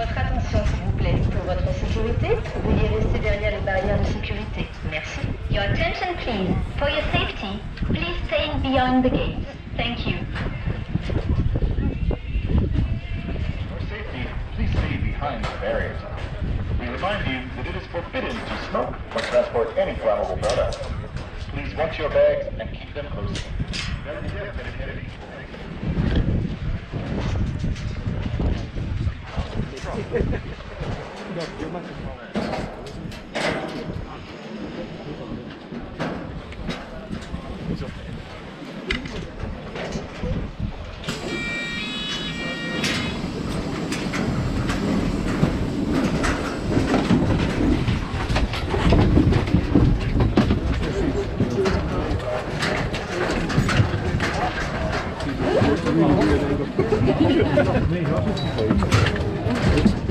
Votre attention, s'il vous plaît. Pour votre sécurité, veuillez rester derrière les barrières de sécurité. Merci. Your attention, please. For your safety, please stay behind the gates. Thank you. For safety, please stay behind the barriers. We remind you that it is forbidden to smoke or transport any flammable products. Please watch your bags and keep them close.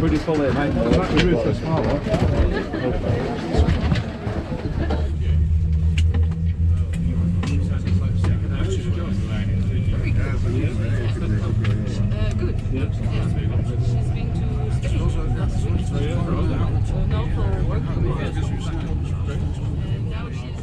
Pretty full there, mate. The roof is small, Good. Yeah. She's been to Spain. Now for work. And now she's